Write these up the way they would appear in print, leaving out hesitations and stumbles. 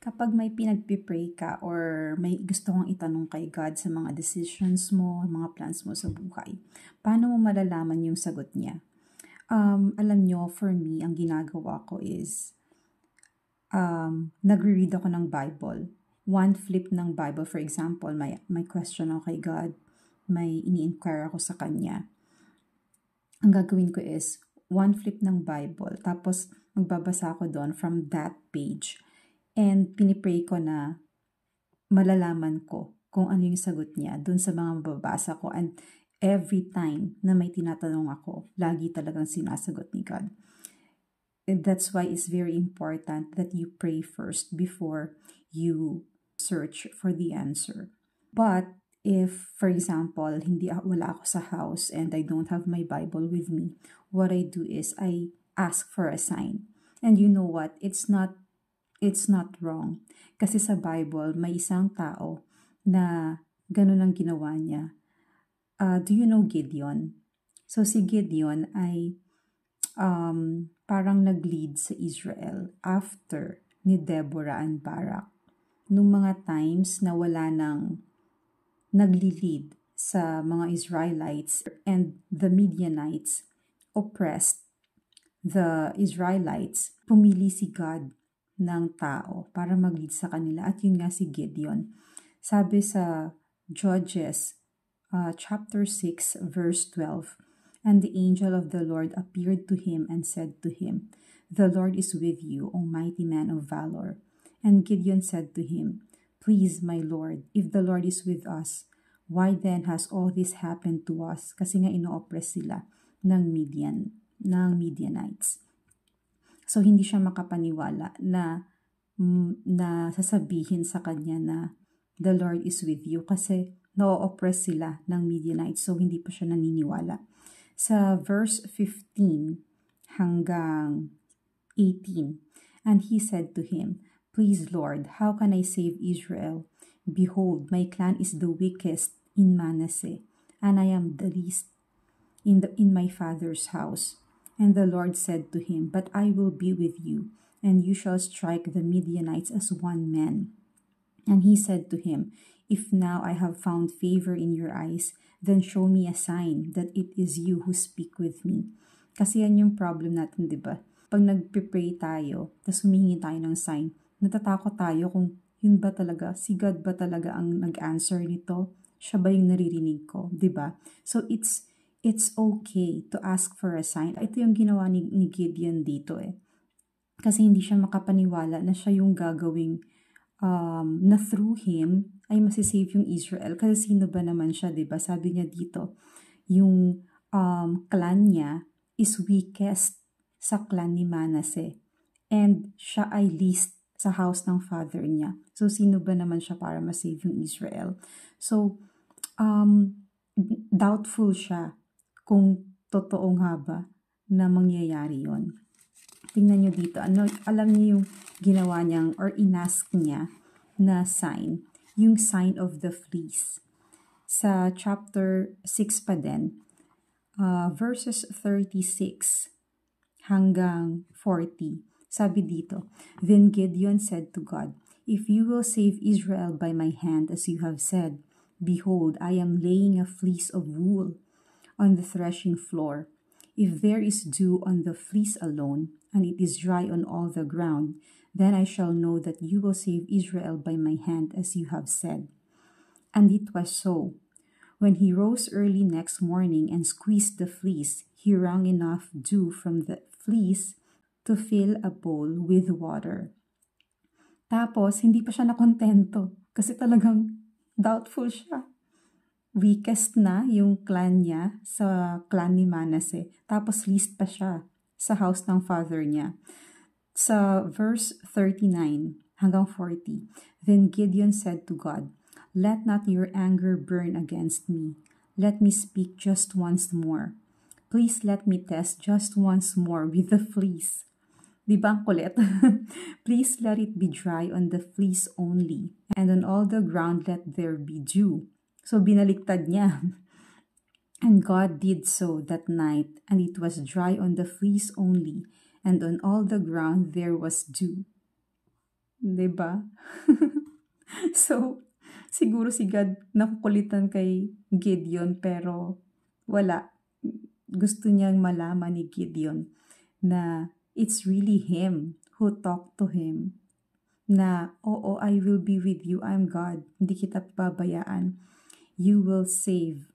Kapag may pinagpipray ka or may gusto kang itanong kay God sa mga decisions mo, mga plans mo sa buhay, paano mo malalaman yung sagot niya? Alam nyo, for me, ang ginagawa ko is, nagre-read ako ng Bible. One flip ng Bible, for example, may question ako kay God, may ini-inquire ako sa Kanya. Ang gagawin ko is, one flip ng Bible, tapos magbabasa ako doon from that page. And pinipray ko na malalaman ko kung ano yung sagot niya dun sa mga mababasa ko. And every time na may tinatanong ako, lagi talagang sinasagot ni God. And that's why it's very important that you pray first before you search for the answer. But if, for example, wala ako sa house and I don't have my Bible with me, what I do is I ask for a sign. And you know what? It's not wrong. Kasi sa Bible, may isang tao na ganun ang ginawa niya. Do you know Gideon? So si Gideon ay parang nag-lead sa Israel after ni Deborah and Barak. Nung mga times na wala nang nagli-lead sa mga Israelites and the Midianites oppressed the Israelites, pumili si God ng tao para mag-lead sa kanila. At yun nga si Gideon. Sabi sa Judges chapter 6 verse 12, "And the angel of the Lord appeared to him and said to him, 'The Lord is with you, O mighty man of valor.' And Gideon said to him, 'Please, my Lord, if the Lord is with us, why then has all this happened to us?'" Kasi nga ino-oppress sila ng Midianites. So, hindi siya makapaniwala na sasabihin sa kanya na the Lord is with you kasi na-oppress sila ng Midianites. So, hindi pa siya naniniwala. Sa verse 15 hanggang 18, "And he said to him, 'Please, Lord, how can I save Israel? Behold, my clan is the weakest in Manasseh, and I am the least in my father's house.' And the Lord said to him, 'But I will be with you, and you shall strike the Midianites as one man.' And he said to him, 'If now I have found favor in your eyes, then show me a sign that it is you who speak with me.'" Kasi yan yung problem natin, di ba? Pag nagpipray tayo, tapos humihingi tayo ng sign, natatakot tayo kung yun ba talaga, si God ba talaga ang nag-answer nito? Siya ba yung naririnig ko? Di ba? So it's okay to ask for a sign. Ito yung ginawa ni Gideon dito Kasi hindi siya makapaniwala na siya yung gagawing na through him ay masisave yung Israel. Kasi sino ba naman siya, diba? Sabi niya dito, yung clan niya is weakest sa clan ni Manasseh. And siya ay least sa house ng father niya. So, sino ba naman siya para masave yung Israel? So, doubtful siya kung totoo nga ba na mangyayari yon. Tingnan nyo dito. Alam niyo yung ginawa niyang or inask niya na sign. Yung sign of the fleece. Sa chapter 6 pa din, verses 36 hanggang 40. Sabi dito, "Then Gideon said to God, 'If you will save Israel by my hand as you have said, behold, I am laying a fleece of wool on the threshing floor. If there is dew on the fleece alone, and it is dry on all the ground, then I shall know that you will save Israel by my hand as you have said.' And it was so. When he rose early next morning and squeezed the fleece, he wrung enough dew from the fleece to fill a bowl with water." Tapos, hindi pa siya nakontento kasi talagang doubtful siya. Weakest na yung clan niya sa clan ni Manasseh. Tapos least pa siya sa house ng father niya. Sa verse 39 hanggang 40, "Then Gideon said to God, 'Let not your anger burn against me. Let me speak just once more. Please let me test just once more with the fleece.'" Di ba ang kulit? "Please let it be dry on the fleece only, and on all the ground let there be dew." So binaliktad niya. "And God did so that night, and it was dry on the fleece only, and on all the ground there was dew." 'Di ba? So, siguro si God nakukulitan kay Gideon pero wala. Gusto niyang malaman ni Gideon na it's really him who talked to him na, oo, I will be with you. I'm God. Hindi kita pabayaan. You will save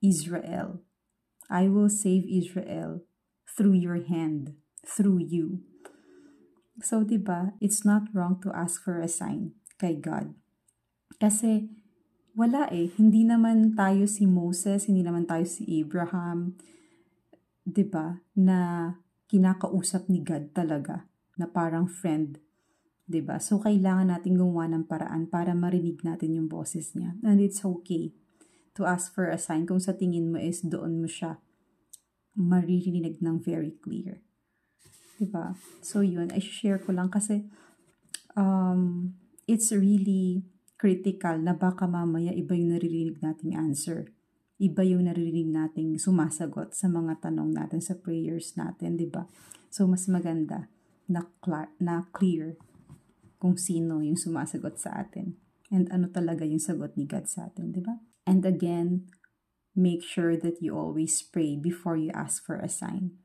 Israel. I will save Israel through your hand, through you. So, 'di ba? It's not wrong to ask for a sign kay God. Kasi wala eh. Hindi naman tayo si Moses, hindi naman tayo si Abraham, 'di ba? Na kinakausap ni God talaga, na parang friend, 'di ba? So kailangan nating gumawa ng paraan para marinig natin yung boses niya. And it's okay to ask for a sign kung sa tingin mo is doon mo siya maririnig ng very clear. 'Di ba? So yun, I share ko lang kasi it's really critical na baka mamaya iba yung naririnig nating answer. Iba yung naririnig nating sumasagot sa mga tanong natin sa prayers natin, 'di ba? So mas maganda na clear kung sino yung sumasagot sa atin and ano talaga yung sagot ni God sa atin, 'di ba? And again, make sure that you always pray before you ask for a sign.